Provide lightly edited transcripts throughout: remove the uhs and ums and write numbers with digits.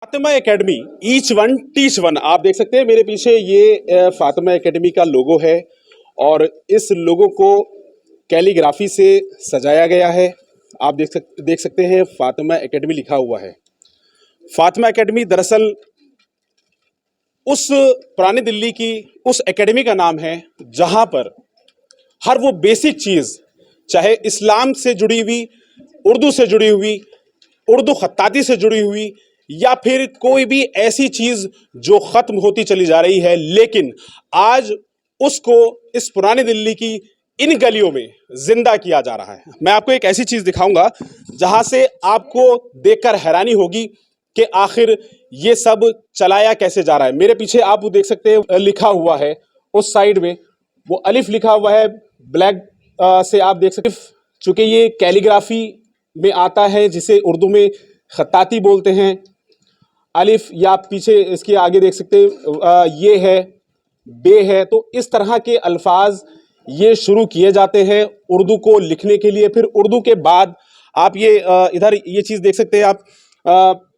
Fatima academy each one teach one. आप देख सकते हैं मेरे पीछे ये फातिमा एकेडमी का लोगो है और इस लोगो को कैलीग्राफी से सजाया गया है। आप देख सकते हैं फातिमा एकेडमी लिखा हुआ है। फातिमा एकेडमी दरअसल उस पुरानी दिल्ली की उस एकेडमी का नाम है जहां पर हर वो बेसिक चीज़, चाहे इस्लाम से जुड़ी हुई, उर्दू से जुड़ी हुई, उर्दू खत्ताती से जुड़ी हुई, या फिर कोई भी ऐसी चीज़ जो ख़त्म होती चली जा रही है, लेकिन आज उसको इस पुरानी दिल्ली की इन गलियों में जिंदा किया जा रहा है। मैं आपको एक ऐसी चीज़ दिखाऊंगा जहां से आपको देखकर हैरानी होगी कि आखिर ये सब चलाया कैसे जा रहा है। मेरे पीछे आप देख सकते हैं लिखा हुआ है, उस साइड में वो अलिफ लिखा हुआ है ब्लैक से, आप देख सकते हैं। चूंकि ये कैलीग्राफी में आता है जिसे उर्दू में खत्ताती बोलते हैं। अलिफ या पीछे इसके आगे देख सकते हैं ये है, बे है। तो इस तरह के अल्फाज ये शुरू किए जाते हैं उर्दू को लिखने के लिए। फिर उर्दू के बाद आप ये इधर ये चीज़ देख सकते हैं आप,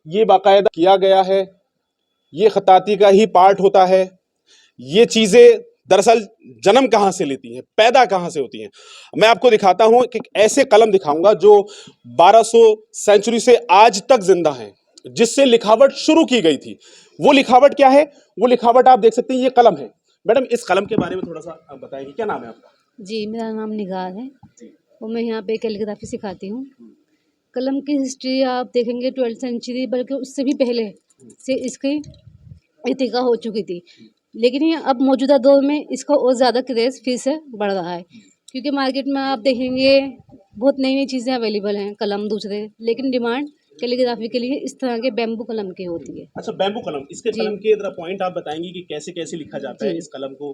ये बाकायदा किया गया है, ये खत्ताती का ही पार्ट होता है। ये चीज़ें दरअसल जन्म कहाँ से लेती हैं, पैदा कहाँ से होती हैं। मैं आपको दिखाता हूँ कि ऐसे कलम दिखाऊंगा जो 1200 सेंचुरी से आज तक जिंदा हैं, जिससे लिखावट शुरू की गई थी। वो लिखावट क्या है? वो लिखावट आप देख सकते हैं, ये कलम है। मैडम, इस कलम के बारे में थोड़ा सा आप बताएंगे, क्या नाम है आपका? जी, मेरा नाम निगार है और मैं यहाँ पे कैलीग्राफी सिखाती हूँ। कलम की हिस्ट्री आप देखेंगे 12th सेंचुरी, बल्कि उससे भी पहले से इसकी इर्तिका हो चुकी थी, लेकिन ये अब मौजूदा दौर में इसका और ज़्यादा क्रेज़ फिर से बढ़ रहा है, क्योंकि मार्केट में आप देखेंगे बहुत नई नई चीज़ें अवेलेबल हैं, कलम दूसरे, लेकिन डिमांड कैलीग्राफी के लिए इस तरह के बैम्बू कलम की होती है। अच्छा, बैम्बू कलम। इसके कलम के जरा पॉइंट आप बताएंगे कि कैसे कैसे लिखा जाता है? इस कलम को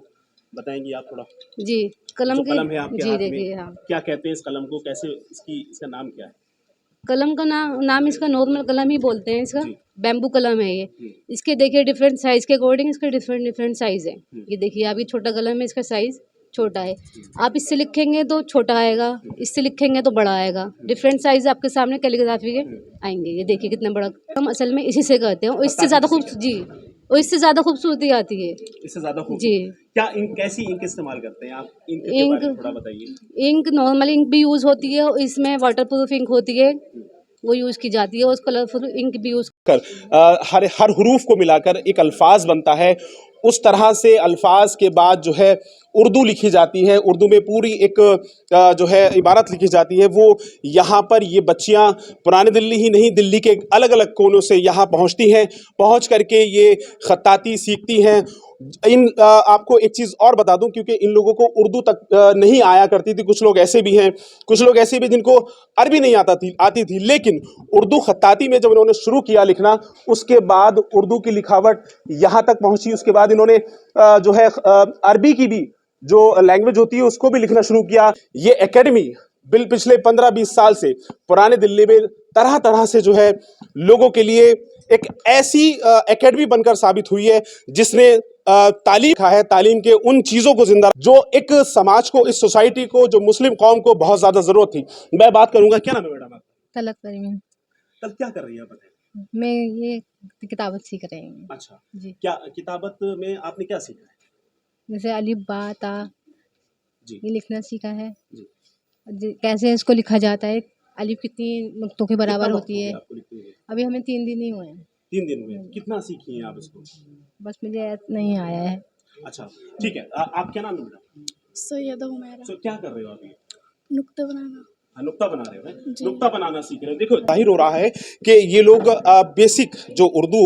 बताएंगी आप थोड़ा? जी, कलम के कलम है आपके जी हाथ देखिए, में, हाँ, क्या कहते हैं इस कलम को? कैसे इसका नाम क्या है? कलम का नाम इसका नॉर्मल कलम ही बोलते हैं। इसका जी। बैम्बू कलम है ये। इसके देखिए डिफरेंट साइज़ के अकॉर्डिंग इसके डिफरेंट डिफरेंट साइज़ है। ये देखिए, अभी छोटा कलम है, इसका साइज़ छोटा है। आप इससे लिखेंगे तो छोटा आएगा, इससे लिखेंगे तो बड़ा आएगा। डिफरेंट साइज़ आपके सामने कैलीग्राफी के आएंगे। ये देखिए कितना बड़ा। हम असल में इसी से करते हैं और इससे ज़्यादा खूबसूरती आती है। इससे ज्यादा जी। क्या इंक, कैसी इंक इस्तेमाल करते हैं आप? इंक के बारे में थोड़ा बताइए। इंक नॉर्मल इंक भी यूज़ होती है और इसमें वाटरप्रूफ इंक होती है, वो यूज़ की जाती है, और कलरफुल इंक भी यूज़ कर हर हुरूफ को मिलाकर एक अल्फाज बनता है। उस तरह से अल्फाज के बाद जो है उर्दू लिखी जाती है। उर्दू में पूरी एक जो है इबारत लिखी जाती है। वो यहाँ पर ये बच्चियाँ पुरानी दिल्ली ही नहीं, दिल्ली के अलग अलग कोनों से यहाँ पहुँचती हैं। पहुँच करके ये खत्ताती सीखती हैं। आपको एक चीज़ और बता दूं, क्योंकि इन लोगों को उर्दू तक नहीं आया करती थी। कुछ लोग ऐसे भी हैं, कुछ लोग ऐसे भी जिनको अरबी नहीं आती थी, लेकिन उर्दू खत्ताती में जब इन्होंने शुरू किया लिखना, उसके बाद उर्दू की लिखावट यहाँ तक पहुँची। उसके बाद इन्होंने जो है अरबी की भी जो लैंग्वेज होती है उसको भी लिखना शुरू किया। ये एकेडमी पिछले 15-20 साल से पुराने दिल्ली में तरह तरह से जो है लोगों के लिए एक ऐसी एकेडमी बनकर साबित हुई है जिसने तालीम खा है, तालीम के उन चीज़ों को जिंदा, जो एक समाज को, इस सोसाइटी को, जो मुस्लिम कौम को बहुत ज़्यादा ज़रूरत थी। मैं बात करूंगा, क्या नाम है मैडम आपका? तलक परिवीन। कल क्या कर रही है आप? मैं ये किताबत सीख रही हूँ। अच्छा जी। क्या किताबत में आपने क्या सीखा है? जैसे अलिफ बा ता जी। ये लिखना सीखा है। जी। कैसे इसको लिखा जाता है, अलिफ कितनी नुक्तों के बराबर होती है। आपको लिखने में? अभी हमें 3 दिन ही हुए हैं। 3 दिन हुए। कितना सीखी हैं आप इसको? बस मुझे नहीं आया है। अच्छा, ठीक है। आप क्या नाम है बेटा? सैयदा हुमैरा। सो क्या कर रहे हो आप? ये नुक्ता बनाना। नुक्ता बना रहे हो, हैं? नुक्ता बनाना सीख रहे हो। देखो, जाहिर हो रहा है कि ये लोग बेसिक जो उर्दू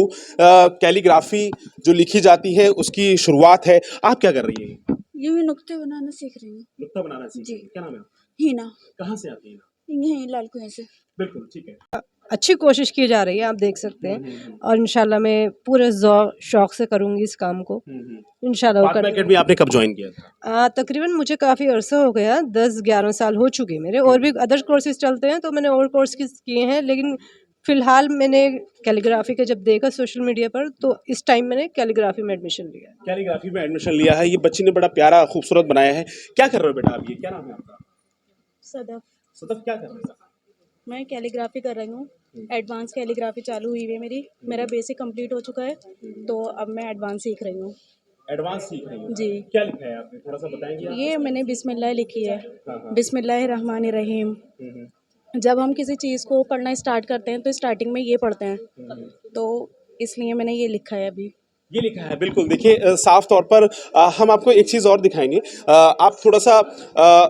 कैलीग्राफी जो लिखी जाती है उसकी शुरुआत है। आप क्या कर रही है? ये मैं नुक्ते बनाना सीख रही हूँ। नुक्ता बनाना सीख रही जी। है। क्या नाम है? हीना। कहाँ से आती है? यहीं लाल कुएं से। बिल्कुल ठीक है। अच्छी कोशिश की जा रही है, आप देख सकते हैं, और इंशाल्लाह मैं पूरे शौक से करूँगी इस काम को। इंशाल्लाह फातिमा एकेडमी आपने कब ज्वाइन किया था? तकरीबन मुझे काफ़ी अरसा हो गया, 10-11 साल हो चुके मेरे। और भी अदर कोर्सेज चलते हैं तो मैंने और कोर्स किए हैं, लेकिन फ़िलहाल मैंने कैलीग्राफी का जब देखा सोशल मीडिया पर, तो इस टाइम मैंने कैलीग्राफी में एडमिशन लिया। कैलीग्राफी में एडमिशन लिया है। ये बच्ची ने बड़ा प्यारा खूबसूरत बनाया है। क्या कर रहे हो बेटा आप? ये क्या नाम है आपका? सदफ। सदफ, क्या कर रहे हो? मैं कैलीग्राफी कर रही हूँ। एडवांस कैलीग्राफी चालू हुई है मेरी। मेरा बेसिक कंप्लीट हो चुका है, तो अब मैं एडवांस सीख रही हूँ। एडवांस सीख रही हैं। जी। क्या लिखा है आपने, थोड़ा सा बताएंगे आप? ये मैंने बिस्मिल्लाह लिखी है। हाँ। बिस्मिल्लाहिर्रहमानिर्रहीम। जब हम किसी चीज़ को पढ़ना स्टार्ट करते हैं तो स्टार्टिंग में ये पढ़ते हैं, तो इसलिए मैंने ये लिखा है अभी। ये लिखा है, बिल्कुल। देखिए साफ तौर पर हम आपको एक चीज़ और दिखाएंगे। आप थोड़ा सा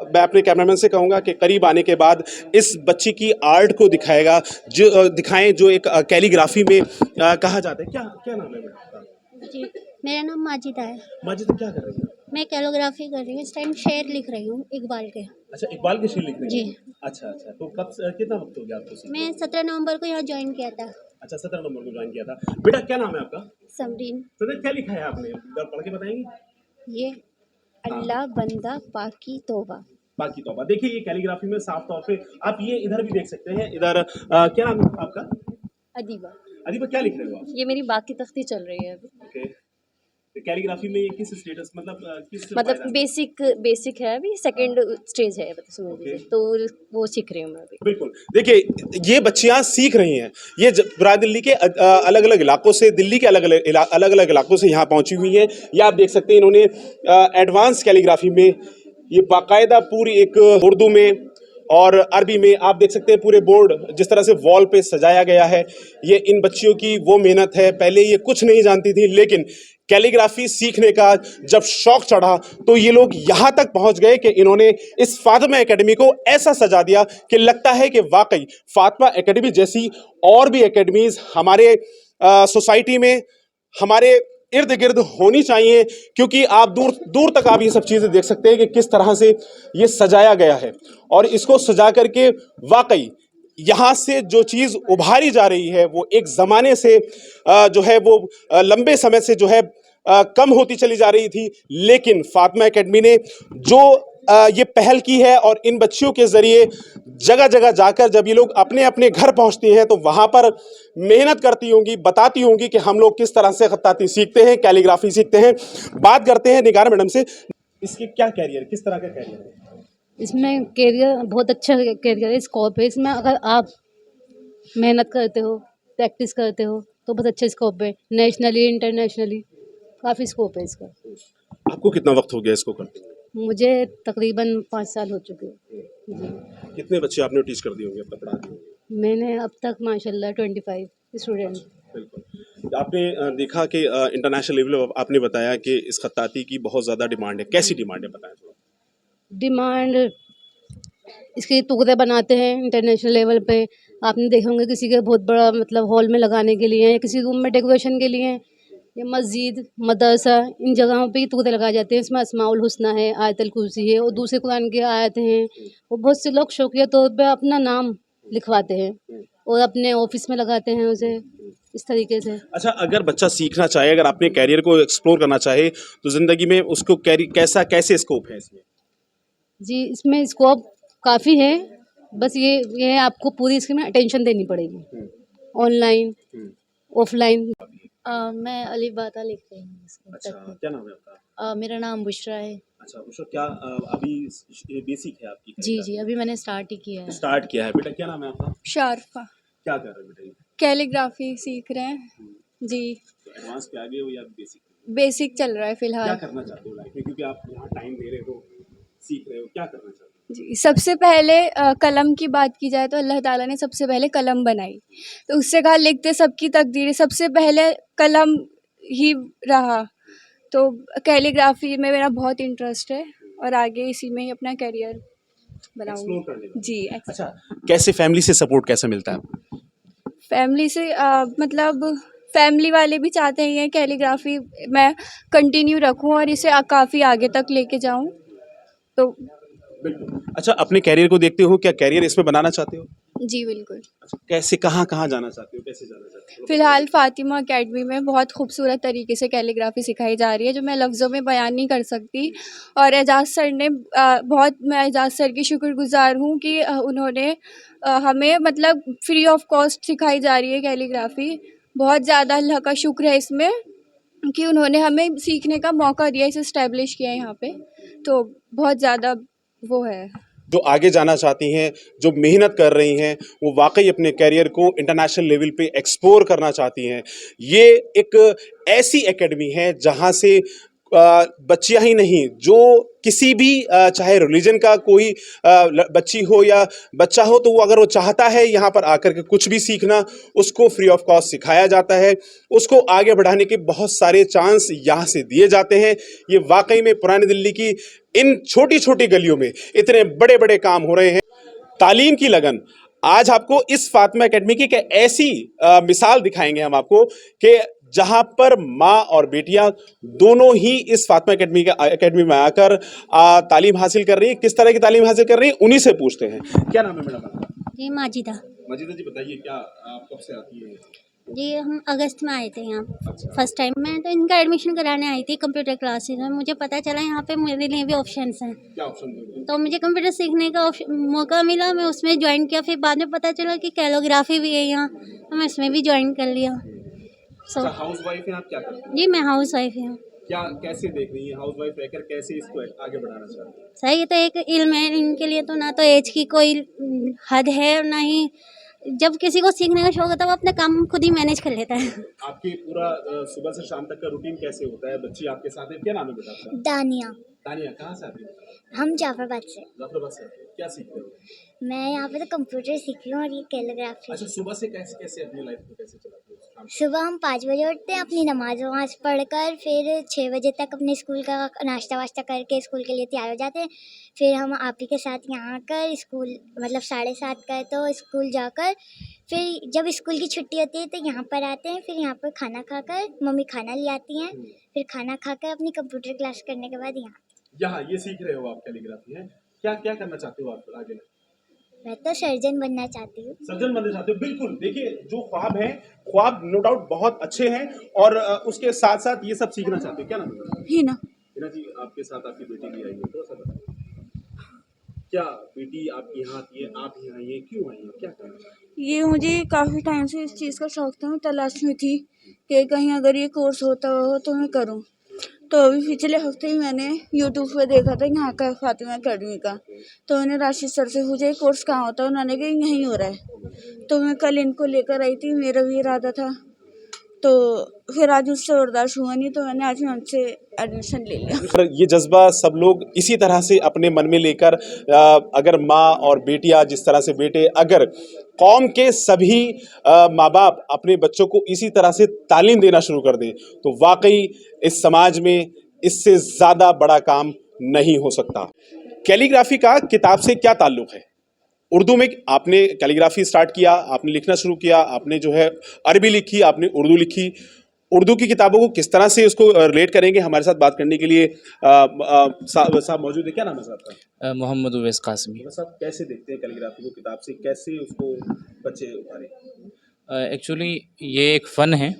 मैं अपने कैमरामैन से कहूँगा कि करीब आने के बाद इस बच्ची की आर्ट को दिखाएगा, जो दिखाएं जो एक कैलीग्राफी में कहा जाता है। क्या क्या नाम है बेटा? जी, मेरा नाम माजिदा है। माजिद, क्या कर रही है? मैं कैलोग्राफी कर रही हूँ। इस टाइम शेर लिख रही हूँ इकबाल के। अच्छा, इकबाल के शेर लिख रही जी। हैं। अच्छा, तो कब कितना वक्त हो गया आपको सीखते? मैं 17 नवंबर को यहाँ ज्वाइन किया था। अच्छा, 17 नंबर को ज्वाइन किया था। बेटा क्या नाम है आपका? समरीन। सर क्या लिखा है आपने, जरा पढ़ के बताएंगे? ये अल्लाह बंदा पाकी तौबा। बाकी तौबा। देखिए ये कैलीग्राफी में साफ तौर पे आप ये इधर भी देख सकते हैं। इधर क्या नाम है आपका? अदीबा। अदीबा, क्या लिख रहे हो आप? ये मेरी बाकी तख्ती चल रही है अभी। ओके, तो कैलीग्राफी में ये किस स्टेटस, मतलब किस मतलब पायदान? बेसिक है, अभी सेकंड स्टेज है, मतलब समझ लीजिए। तो वो सीख रही हूँ मैं अभी। बिल्कुल। देखिए ये बच्चियां सीख रही हैं। ये पूरा दिल्ली के अलग अलग इलाकों से, दिल्ली के अलग अलग इलाकों से यहाँ पहुंची हुई हैं। ये आप देख सकते हैं, इन्होंने एडवांस कैलीग्राफी में ये बाकायदा पूरी एक उर्दू में और अरबी में आप देख सकते हैं पूरे बोर्ड जिस तरह से वॉल पे सजाया गया है। ये इन बच्चियों की वो मेहनत है। पहले ये कुछ नहीं जानती थी, लेकिन कैलीग्राफी सीखने का जब शौक चढ़ा तो ये लोग यहाँ तक पहुँच गए कि इन्होंने इस फातिमा एकेडमी को ऐसा सजा दिया कि लगता है कि वाकई फातिमा एकेडमी जैसी और भी एकेडमीज हमारे सोसाइटी में, हमारे इर्द गिर्द होनी चाहिए। क्योंकि आप दूर दूर तक आप ये सब चीज़ें देख सकते हैं कि किस तरह से ये सजाया गया है, और इसको सजा करके वाकई यहाँ से जो चीज़ उभारी जा रही है वो एक ज़माने से जो है वो लंबे समय से जो है कम होती चली जा रही थी। लेकिन फातिमा एकेडमी ने जो ये पहल की है और इन बच्चियों के ज़रिए जगह जगह जाकर जब ये लोग अपने अपने घर पहुंचती हैं तो वहाँ पर मेहनत करती होंगी, बताती होंगी कि हम लोग किस तरह से खत्ताती सीखते हैं, कैलीग्राफी सीखते हैं। बात करते हैं निगार मैडम से, इसके क्या कैरियर, किस तरह का कैरियर है? इसमें कैरियर बहुत अच्छा कैरियर है, स्कोप है इसमें। अगर आप मेहनत करते हो, प्रैक्टिस करते हो तो बहुत अच्छा स्कोप है। नेशनली, इंटरनेशनली काफ़ी स्कोप है इसका। आपको कितना वक्त हो गया इसको करते हुए? मुझे तकरीबन 5 साल हो चुके हैं जी। कितने बच्चे आपने टीच कर दिए होंगे, अब तक पढ़ा दिए होंगे? मैंने अब तक माशाल्लाह 25 स्टूडेंट। बिल्कुल। आपने देखा कि इंटरनेशनल लेवल पर आपने बताया कि इस खत्ताती की बहुत ज़्यादा डिमांड है। कैसी डिमांड है, बताएं थोड़ा। डिमांड इसके टुकड़े बनाते हैं इंटरनेशनल लेवल पे। आपने देखे होंगे किसी के बहुत बड़ा मतलब हॉल में लगाने के लिए, या किसी रूम में डेकोरेशन के लिए, या मस्जिद, मदरसा, इन जगहों पे ये टुकड़े लगाए जाते हैं। इसमें अस्माउल हुस्ना है, आयतल कुर्सी है और दूसरे कुरान की आयत हैं। और बहुत से लोग शौकिया तौर पे अपना नाम लिखवाते हैं और अपने ऑफिस में लगाते हैं उसे, इस तरीके से। अच्छा, अगर बच्चा सीखना चाहे, अगर अपने कैरियर को एक्सप्लोर करना चाहे तो ज़िंदगी में उसको कैसे स्कोप है इसमें? जी, इसमें स्कोप काफ़ी है। बस ये आपको पूरी इसमें अटेंशन देनी पड़ेगी, ऑनलाइन, ऑफलाइन। मैं अलीफ बाता लिख रही हूँ इसमें अच्छा, तक। क्या नाम है आपका? मेरा नाम बुशरा है। अच्छा, उसको क्या अभी बेसिक है आपकी? जी, अभी मैंने स्टार्ट ही किया है। स्टार्ट किया है। बेटा क्या नाम है आपका? शारफा। क्या कर रहे हो बेटा? कैलीग्राफी सीख रहे हैं जी। एडवांस पे आ गए हो या बेसिक? बेसिक चल रहा है क्या फ़िलहाल। करना चाहते हो लाइफ में, क्योंकि आप यहाँ टाइम दे रहे हो, सीख रहे हो, क्या करना चाहते हो? जी, सबसे पहले कलम की बात की जाए तो अल्लाह ताला ने सबसे पहले कलम बनाई, तो उससे कहा लिखते सबकी तकदीर, सबसे पहले कलम ही रहा। तो कैलीग्राफी में मेरा बहुत इंटरेस्ट है और आगे इसी में ही अपना करियर एक्सप्लोर बनाऊंगी करने का। जी। अच्छा, कैसे फैमिली से सपोर्ट कैसे मिलता है? फैमिली से मतलब फैमिली वाले भी चाहते हैं कैलीग्राफी मैं कंटिन्यू रखूं और इसे काफ़ी आगे तक लेके जाऊं। तो बिल्कुल। अच्छा, अपने कैरियर को देखते हो, क्या कैरियर इसमें बनाना चाहते हो? जी बिल्कुल। अच्छा, कैसे, कहाँ कहाँ जाना चाहते हो, कैसे जाना चाहते हो? फ़िलहाल फ़ातिमा एकेडमी में बहुत खूबसूरत तरीके से कैलीग्राफी सिखाई जा रही है जो मैं लफ्ज़ों में बयान नहीं कर सकती। और एजाज़ सर ने मैं एजाज़ सर की शुक्रगुज़ार हूँ कि उन्होंने हमें मतलब फ्री ऑफ कॉस्ट सिखाई जा रही है कैलीग्राफी। बहुत ज़्यादा अल्लाह का शुक्र है इसमें कि उन्होंने हमें सीखने का मौका दिया, इसे इस्टेब्लिश किया यहाँ पे, तो बहुत ज़्यादा वो है। जो आगे जाना चाहती हैं, जो मेहनत कर रही हैं, वो वाकई अपने करियर को इंटरनेशनल लेवल पे एक्सप्लोर करना चाहती हैं। ये एक ऐसी एकेडमी है जहां से बच्चियां ही नहीं, जो किसी भी चाहे रिलीजन का कोई बच्ची हो या बच्चा हो, तो वो अगर वो चाहता है यहाँ पर आकर के कुछ भी सीखना, उसको फ्री ऑफ कॉस्ट सिखाया जाता है। उसको आगे बढ़ाने के बहुत सारे चांस यहाँ से दिए जाते हैं। ये वाकई में पुरानी दिल्ली की इन छोटी छोटी गलियों में इतने बड़े बड़े काम हो रहे हैं। तालीम की लगन, आज आपको इस फातिमा एकेडमी की एक ऐसी मिसाल दिखाएंगे हम आपको कि जहां पर माँ और बेटियां दोनों ही इस फातिमा एकेडमी में आकर तालीम हासिल कर रही हैं। किस तरह की तालीम हासिल कर रही हैं, उन्हीं से पूछते हैं। क्या नाम है मैडम आपका? जी माजिदा। मजीदा जी, बताइए क्या आप कब से आती है? जी हम अगस्त में आए थे यहाँ अच्छा। First time. मैं तो इनका एडमिशन कराने आई थी कंप्यूटर क्लासेस में। मुझे पता चला यहाँ पे मेरे लिए भी ऑप्शंस हैं, क्या ऑप्शन दोगे? तो मुझे कंप्यूटर सीखने का मौका मिला। मैं उसमें ज्वाइन किया। फिर बाद में पता चला कि कैलोग्राफी भी है यहाँ, तो मैं उसमें भी ज्वाइन कर लिया। अच्छा, हाउस वाइफ हैं आप, क्या करते हैं? जी मैं हाउस वाइफ हूँ। क्या कैसे देख रही है हाउस वाइफ रहकर, कैसे इसको आगे बढ़ाना चाहती है? सही, ये तो एक इल्म है इनके लिए। तो ना तो एज की कोई हद है और ना ही, जब किसी को सीखने का शौक होता है वो अपना काम खुद ही मैनेज कर लेता है। आपके पूरा सुबह से शाम तक का रूटीन कैसे होता है? बच्ची आपके साथ है, क्या नाम है बेटा आपका? दानिया। तानिया, कहाँ से आती है? हम जाफराबाद से। जाफराबाद से आती है। क्या सीख रहे हो? मैं यहाँ पे तो कंप्यूटर सीख रही हूँ और ये कैलीग्राफी। अच्छा, सुबह से कैसे कैसे अपनी लाइफ को कैसे चलाते हो? सुबह हम 5 बजे उठते हैं, अपनी नमाज वमाज पढ़कर फिर 6 बजे तक अपने स्कूल का नाश्ता वाश्ता करके स्कूल के लिए तैयार हो जाते हैं। फिर हम आप ही के साथ यहाँ आकर स्कूल, मतलब 7:30 का है तो स्कूल जाकर फिर जब स्कूल की छुट्टी होती है तो यहाँ पर आते हैं। फिर यहाँ पर खाना खाकर मम्मी खाना ले आती हैं। फिर खाना खाकर अपनी कंप्यूटर क्लास करने के बाद यहाँ ये सीख रहे हो आप कैलीग्राफी है? क्या क्या करना चाहते हो आप आगे? मैं तो सर्जन बनना चाहती हूँ। सर्जन बनना चाहते हो? बिल्कुल, देखिए जो ख्वाब है, ख्वाब नो डाउट बहुत अच्छे हैं और उसके साथ साथ ये सब सीखना चाहते हो। क्या नाम है? हिना। हिना जी, आपके साथ आपकी बेटी भी आई है, थोड़ा सा बताइए। क्या बेटी आपकी यहाँ आती है, आप यहाँ आई है, क्यों आई है, क्या करना चाहती है? ये मुझे काफ़ी टाइम से इस चीज़ का शौक था। मैं तलाश में थी कि कहीं अगर ये कोर्स होता हो तो मैं करूं। तो अभी पिछले हफ्ते ही मैंने यूट्यूब पे देखा था यहाँ का फातिमा एकेडमी का। तो मैंने राशिद सर से पूछा ये कोर्स कहाँ होता है, उन्होंने कहा यहीं हो रहा है। तो मैं कल इनको लेकर आई थी, मेरा भी इरादा था। तो फिर आज उससे बर्दाश्त हुआ नहीं, तो मैंने आज मैं उनसे एडमिशन ले लिया। और ये जज्बा सब लोग इसी तरह से अपने मन में लेकर, अगर माँ और बेटियाँ जिस तरह से बेटे, अगर कौम के सभी माँ बाप अपने बच्चों को इसी तरह से तालीम देना शुरू कर दें, तो वाकई इस समाज में इससे ज़्यादा बड़ा काम नहीं हो सकता। कैलीग्राफी का किताब से क्या ताल्लुक़ है? उर्दू में आपने कैलीग्राफी स्टार्ट किया, आपने लिखना शुरू किया, आपने जो है अरबी लिखी, आपने उर्दू लिखी। उर्दू की किताबों को किस तरह से उसको रिलेट करेंगे, हमारे साथ बात करने के लिए साहब मौजूद है। क्या नाम है साहब का? मोहम्मद उवैस कासमी। साहब कैसे देखते हैं कैलीग्राफी को किताब से, कैसे उसको बच्चे उतारे? एक्चुअली ये एक फ़न है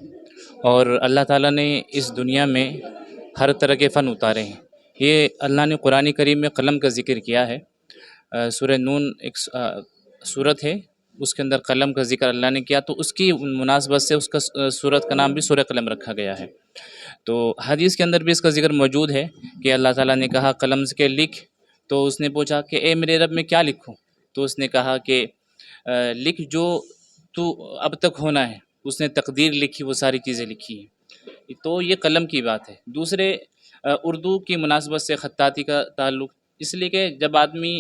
और अल्लाह ताला ने इस दुनिया में हर तरह के फ़न उतारे हैं। ये अल्लाह ने कुरान करीम में कलम का ज़िक्र किया है। सूरह नून एक सूरत है, उसके अंदर कलम का ज़िक्र अल्लाह ने किया, तो उसकी मुनासबत से उसका सूरत का नाम भी सूरह कलम रखा गया है। तो हदीस के अंदर भी इसका ज़िक्र मौजूद है कि अल्लाह ताला ने कहा कलम से लिख, तो उसने पूछा कि ए मेरे रब में क्या लिखूं? तो उसने कहा कि लिख जो तू अब तक होना है। उसने तकदीर लिखी, वो सारी चीज़ें लिखी हैं। तो ये कलम की बात है। दूसरे उर्दू की मुनासबत से ख़त्ताती का ताल्लुक़, इसलिए कि जब आदमी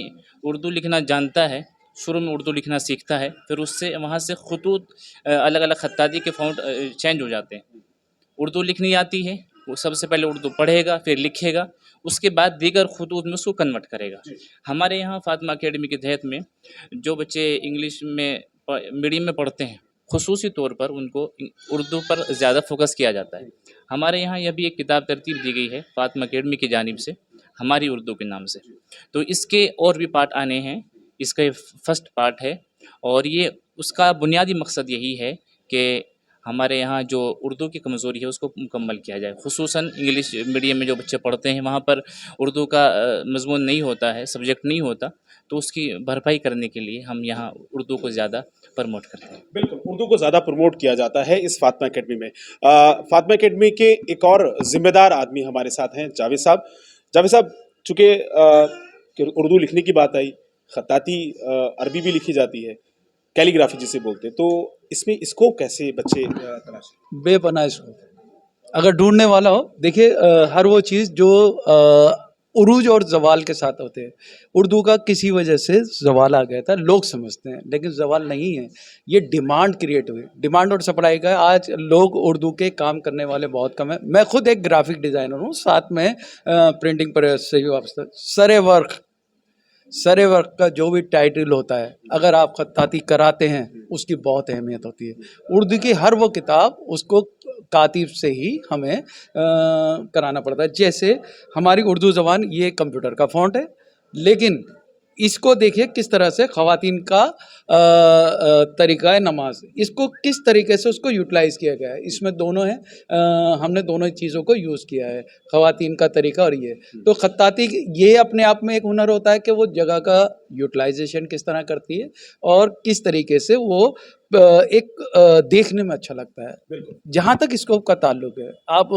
उर्दू लिखना जानता है, शुरू में उर्दू लिखना सीखता है, फिर उससे वहाँ से ख़ुतूत अलग अलग ख़त्ताती के फ़ॉन्ट चेंज हो जाते हैं। उर्दू लिखनी आती है, वो सबसे पहले उर्दू पढ़ेगा, फिर लिखेगा, उसके बाद दीगर ख़ुतूत में उसको कन्वर्ट करेगा। हमारे यहाँ फातिमा एकेडमी के तहत में जो बच्चे इंग्लिश में मीडियम में पढ़ते हैं, ख़ुसूसी तौर पर उनको उर्दू पर ज़्यादा फोकस किया जाता है। हमारे यहाँ यह भी एक किताब तरतीब दी गई है फातिमा एकेडमी की जानिब से, हमारी उर्दू के नाम से। तो इसके और भी पार्ट आने हैं, इसका फर्स्ट पार्ट है और ये उसका बुनियादी मकसद यही है कि हमारे यहाँ जो उर्दू की कमज़ोरी है उसको मुकम्मल किया जाए। ख़ुसूसन इंग्लिश मीडियम में जो बच्चे पढ़ते हैं वहाँ पर उर्दू का मज़मून नहीं होता है, सब्जेक्ट नहीं होता, तो उसकी भरपाई करने के लिए हम यहाँ उर्दू को ज़्यादा प्रमोट करते हैं। बिल्कुल, उर्दू को ज़्यादा प्रमोट किया जाता है इस फातिमा एकेडमी में। फातिमा एकेडमी के एक और ज़िम्मेदार आदमी हमारे साथ हैं, जावेद साहब। जावेद साहब, चूँकि उर्दू लिखने की बात आई, खत्ताती अरबी भी लिखी जाती है, कैलीग्राफी जिसे बोलते हैं, तो इसमें स्कोप कैसे बच्चे तलाशें? बेपनाह स्कोप है। अगर ढूंढने वाला हो, देखिए हर वो चीज़ जो उरूज और जवाल के साथ होते हैं। उर्दू का किसी वजह से जवाल आ गया था, लोग समझते हैं, लेकिन जवाल नहीं है, ये डिमांड क्रिएट हुई, डिमांड और सप्लाई का। आज लोग उर्दू के काम करने वाले बहुत कम है। मैं खुद एक ग्राफिक डिज़ाइनर हूँ, साथ में प्रिंटिंग पर से भी वाबस्ता। सरे वर्क का जो भी टाइटल होता है, अगर आप खत्ताती कराते हैं, उसकी बहुत अहमियत होती है। उर्दू की हर वो किताब उसको कातिब से ही हमें कराना पड़ता है। जैसे हमारी उर्दू ज़बान ये कंप्यूटर का फ़ॉन्ट है, लेकिन इसको देखिए किस तरह से ख़वातीन का तरीक़ा नमाज, इसको किस तरीके से उसको यूटिलाइज़ किया गया है। इसमें दोनों हैं, हमने दोनों चीज़ों को यूज़ किया है, ख़वातीन का तरीक़ा और ये। तो खत्ताती ये अपने आप में एक हुनर होता है कि वो जगह का यूटिलाइजेशन किस तरह करती है और किस तरीके से वो एक देखने में अच्छा लगता है। जहाँ तक स्कोप का ताल्लुक है, आप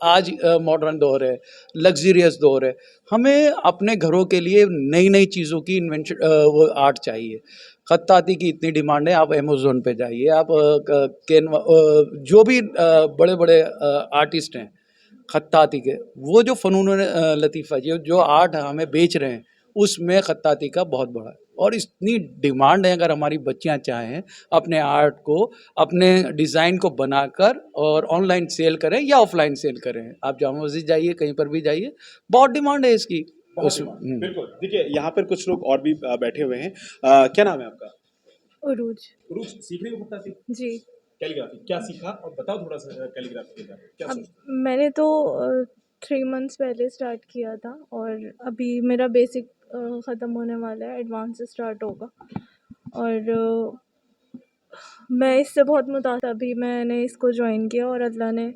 आज मॉडर्न दौर है, लग्जरियस दौर है, हमें अपने घरों के लिए नई नई चीज़ों की इन्वेंशन वो आर्ट चाहिए। खत्ताती की इतनी डिमांड है, आप अमेज़ोन पे जाइए, आप कैनवा जो भी बड़े बड़े आर्टिस्ट हैं खत्ताती के, वो जो फ़नून लतीफ़ा जो आर्ट हमें बेच रहे हैं, उसमें खत्ताती का बहुत बड़ा है। और इतनी डिमांड है, अगर हमारी बच्चियां चाहें अपने आर्ट को, अपने डिज़ाइन को बनाकर और ऑनलाइन सेल करें या ऑफलाइन सेल करें, आप जामा मस्जिद जाइए, कहीं पर भी जाइए, बहुत डिमांड है इसकी। बिल्कुल। देखिए यहाँ पर कुछ लोग और भी बैठे हुए हैं। क्या नाम है आपका? उरूज। उरूज, सीख रहे हो खत्ताती? जी। कैलीग्राफी क्या सीखा, और बताओ थोड़ा सा कैलीग्राफी के बारे में क्या सोचते हो? मैंने तो 3 मंथ्स पहले स्टार्ट किया था और अभी मेरा बेसिक ख़त्म होने वाला है, एडवांस स्टार्ट होगा। और मैं इससे बहुत मुतासिर, अभी मैंने इसको ज्वाइन किया और अल्लाह ने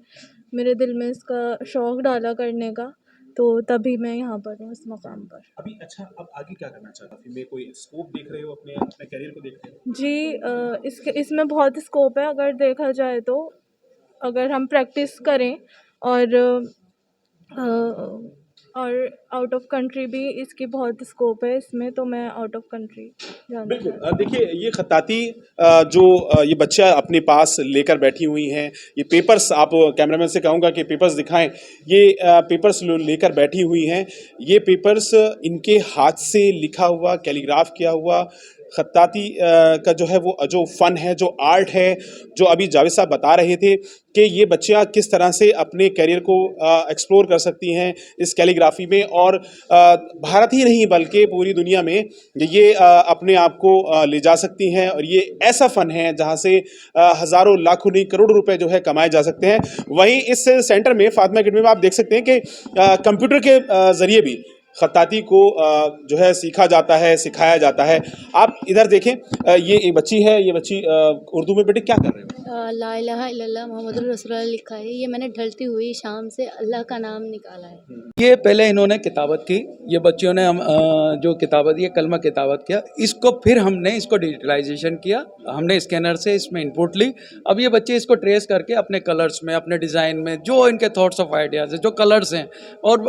मेरे दिल में इसका शौक़ डाला करने का, तो तभी मैं यहाँ पर हूँ, इस मकाम पर। अभी अच्छा, अब आगे क्या करना चाहते हो? में कोई स्कोप देख रहे हो, अपने अपने करियर को देख रहे हो? जी, इसमें बहुत स्कोप है अगर देखा जाए तो। अगर हम प्रैक्टिस करें और आउट ऑफ कंट्री भी इसकी बहुत स्कोप है इसमें, तो मैं आउट ऑफ कंट्री जाना बिल्कुल। चाहती हूँ। देखिए ये खत्ताती जो ये बच्चा अपने पास लेकर बैठी हुई हैं, ये पेपर्स, आप कैमरामैन से कहूँगा कि पेपर्स दिखाएं, ये पेपर्स लेकर बैठी हुई हैं। ये पेपर्स इनके हाथ से लिखा हुआ, कैलीग्राफ किया हुआ खत्ताती का जो है वो जो फ़न है, जो आर्ट है, जो अभी जावेद साहब बता रहे थे कि ये बच्चियाँ किस तरह से अपने करियर को एक्सप्लोर कर सकती हैं इस कैलीग्राफी में, और भारत ही नहीं बल्कि पूरी दुनिया में ये अपने आप को ले जा सकती हैं। और ये ऐसा फ़न है जहाँ से हज़ारों लाखों नहीं करोड़ों रुपए जो है कमाए जा सकते हैं। वहीं इस सेंटर में, फातिमा एकेडमी में, आप देख सकते हैं कि कंप्यूटर के ज़रिए भी खत्ताती को जो है सीखा जाता है, सिखाया जाता है। आप इधर देखें, ये एक बच्ची है, ये बच्ची उर्दू में बेटे क्या कर रहे हो? ला इलाहा इल्लल्लाह मुहम्मदुर रसूलुल्लाह लिखा है। ये मैंने ढलती हुई शाम से अल्लाह का नाम निकाला है। ये पहले इन्होंने किताबत की, ये बच्चियों ने जो किताबत, ये कलमा किताबत किया, इसको फिर हमने इसको डिजिटलाइजेशन किया, हमने स्कैनर से इसमें इनपुट ली। अब ये बच्चे इसको ट्रेस करके अपने कलर्स में, अपने डिज़ाइन में, जो इनके थॉट्स ऑफ आइडियाज़ है, जो कलर्स हैं और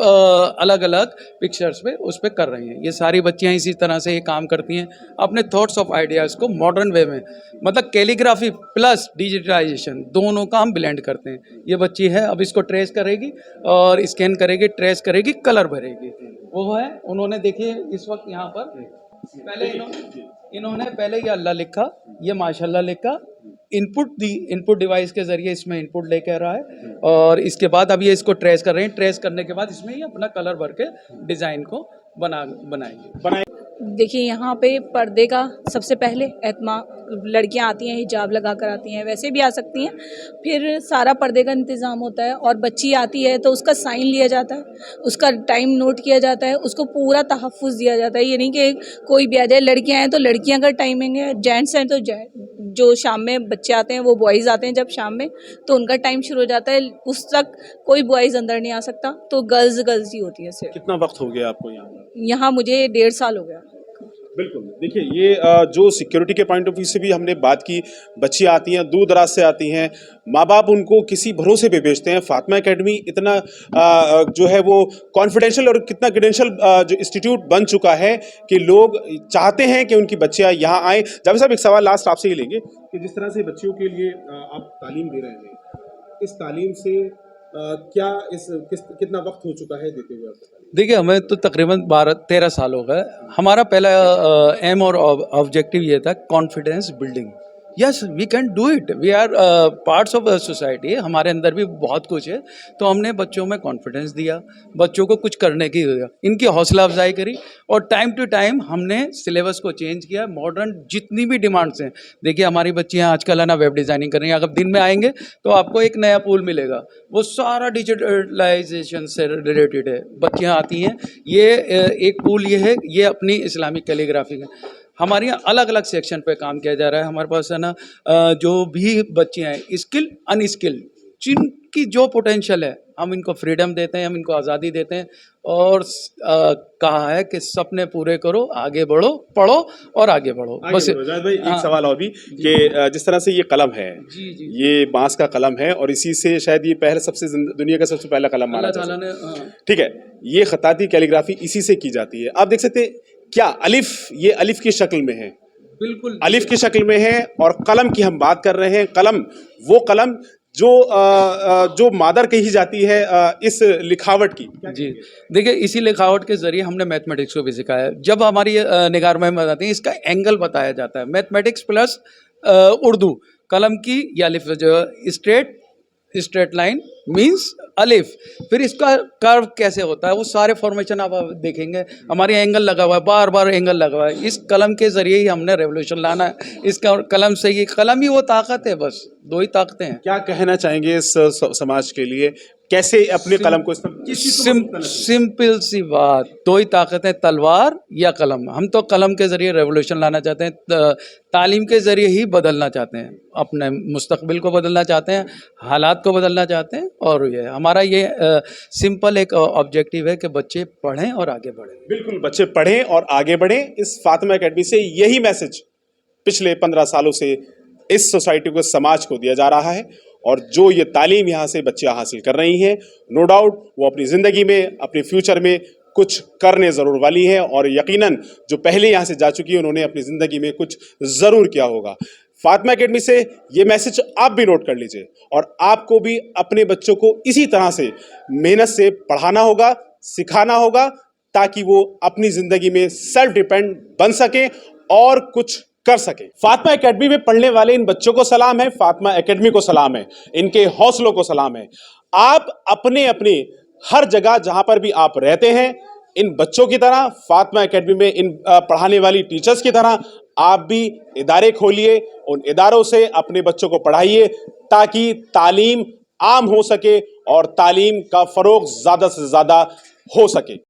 अलग अलग पिक्चर्स पे उस पर कर रही हैं। ये सारी बच्चियाँ इसी तरह से ये काम करती हैं, अपने थॉट्स ऑफ आइडियाज़ को मॉडर्न वे में, मतलब कैलीग्राफी प्लस डिजिटलाइजेशन दोनों का हम ब्लेंड करते हैं। ये बच्ची है, अब इसको ट्रेस करेगी और स्कैन करेगी, ट्रेस करेगी, कलर भरेगी। वो है, उन्होंने देखिए इस वक्त यहाँ पर पहले इन्होंने पहले ये अल्लाह लिखा, ये माशाल्लाह लिखा, इनपुट दी, इनपुट डिवाइस के ज़रिए इसमें इनपुट लेके आ रहा है, और इसके बाद अब ये इसको ट्रेस कर रहे हैं। ट्रेस करने के बाद इसमें ये अपना कलर भर के डिज़ाइन को बनाएंगे। देखिए यहाँ पे पर्दे का सबसे पहले एहतमाम, लड़कियाँ आती हैं हिजाब लगा कर आती हैं, वैसे भी आ सकती हैं, फिर सारा पर्दे का इंतज़ाम होता है। और बच्ची आती है तो उसका साइन लिया जाता है, उसका टाइम नोट किया जाता है, उसको पूरा तहफ़्फ़ुज़ दिया जाता है। ये नहीं कि कोई भी आ जाए, लड़कियाँ हैं तो लड़कियाँ का टाइमिंग है, जेंट्स हैं तो जो शाम में बच्चे आते हैं वो बॉयज़ आते हैं जब शाम में, तो उनका टाइम शुरू हो जाता है, उस तक कोई बॉयज़ अंदर नहीं आ सकता, तो गर्ल्स ही होती है सिर्फ। कितना वक्त हो गया आपको यहाँ? यहाँ मुझे 1.5 साल हो गया। बिल्कुल। देखिए ये जो सिक्योरिटी के पॉइंट ऑफ व्यू से भी हमने बात की, बच्चियाँ आती हैं, दूर दराज से आती हैं, माँ बाप उनको किसी भरोसे पे भेजते हैं। फातिमा एकेडमी इतना जो है वो कॉन्फिडेंशियल और कितना क्रेडेंशियल जो इंस्टीट्यूट बन चुका है कि लोग चाहते हैं कि उनकी बच्चियाँ यहाँ आएँ। जावेद साहब, एक सवाल लास्ट आपसे ही लेंगे कि जिस तरह से बच्चियों के लिए आप तालीम दे रहे हैं, इस तालीम से कितना वक्त हो चुका है देते हुए आपको? देखिए, हमें तो तकरीबन 12-13 साल हो गए। हमारा पहला एम और ऑब्जेक्टिव ये था confidence building. Yes, we can do it, we are parts of society, हमारे अंदर भी बहुत कुछ है। तो हमने बच्चों में कॉन्फिडेंस दिया, बच्चों को कुछ करने की इनकी हौसला अफजाई करी, और टाइम टू टाइम हमने सिलेबस को चेंज किया। मॉडर्न जितनी भी डिमांड्स हैं, देखिए हमारी बच्चियाँ आजकल है ना वेब डिज़ाइनिंग कर रही हैं, अगर दिन में आएंगे तो आपको एक नया पूल मिलेगा, वो सारा डिजिटलाइजेशन से रिलेटेड है। बच्चियाँ आती हैं, ये एक पूल ये है, ये अपनी इस्लामिक कैलीग्राफी है। हमारे यहाँ अलग अलग सेक्शन पे काम किया जा रहा है। हमारे पास है ना जो भी बच्चे हैं स्किल अनस्किल्ड, जिनकी जो पोटेंशियल है, हम इनको फ्रीडम देते हैं, हम इनको आज़ादी देते हैं, और कहा है कि सपने पूरे करो, आगे बढ़ो, पढ़ो और आगे बढ़ो। बस जावेद भाई, एक सवाल और भी कि जिस तरह से ये कलम है, ये बांस का कलम है और इसी से शायद ये पहले सबसे दुनिया का सबसे पहला कलम माना जाता है। ठीक है, ये खताती कैलीग्राफी इसी से की जाती है। आप देख सकते हैं क्या अलिफ, ये अलिफ की शक्ल में है, बिल्कुल अलिफ की शक्ल में है। और कलम की हम बात कर रहे हैं, कलम वो कलम जो मादर कही जाती है इस लिखावट की। जी, देखिए इसी लिखावट के जरिए हमने मैथमेटिक्स को भी सिखाया है। जब हमारी निगार में बताती है, इसका एंगल बताया जाता है, मैथमेटिक्स प्लस उर्दू। कलम की या अलिफ जो स्ट्रेट लाइन मींस अलिफ, फिर इसका कर्व कैसे होता है, वो सारे फॉर्मेशन आप देखेंगे। हमारे एंगल लगा हुआ है, बार बार एंगल लगा हुआ है। इस कलम के जरिए ही हमने रेवोल्यूशन लाना है। इसका कलम से ही, कलम ही वो ताकत है, बस दो ही ताकतें हैं। क्या कहना चाहेंगे इस समाज के लिए, कैसे अपने कलम को सिंपल सी बात, दो ही ताकतें, तलवार या कलम। हम तो कलम के जरिए रेवोल्यूशन लाना चाहते हैं, तालीम के जरिए ही बदलना चाहते हैं, अपने मुस्तकबिल को बदलना चाहते हैं, हालात को बदलना चाहते हैं। और ये हमारा ये सिंपल एक ऑब्जेक्टिव है कि बच्चे पढ़ें और आगे बढ़ें। बिल्कुल, बच्चे पढ़ें और आगे बढ़ें। इस फातिमा एकेडमी से यही मैसेज पिछले 15 सालों से इस सोसाइटी को, समाज को दिया जा रहा है। और जो ये तालीम यहाँ से बच्चियाँ हासिल कर रही हैं, नो डाउट वो अपनी ज़िंदगी में, अपने फ्यूचर में कुछ करने ज़रूर वाली हैं। और यकीनन जो पहले यहाँ से जा चुकी है, उन्होंने अपनी ज़िंदगी में कुछ ज़रूर किया होगा। फातिमा एकेडमी से ये मैसेज आप भी नोट कर लीजिए, और आपको भी अपने बच्चों को इसी तरह से मेहनत से पढ़ाना होगा, सिखाना होगा, ताकि वो अपनी ज़िंदगी में सेल्फ डिपेंड बन सकें और कुछ कर सके। फातिमा एकेडमी में पढ़ने वाले इन बच्चों को सलाम है, फातिमा एकेडमी को सलाम है, इनके हौसलों को सलाम है। आप अपने अपने हर जगह जहां पर भी आप रहते हैं, इन बच्चों की तरह, फातिमा एकेडमी में इन पढ़ाने वाली टीचर्स की तरह आप भी इदारे खोलिए, उन इदारों से अपने बच्चों को पढ़ाइए, ताकि तालीम आम हो सके और तालीम का फरोग ज़्यादा से ज़्यादा हो सके।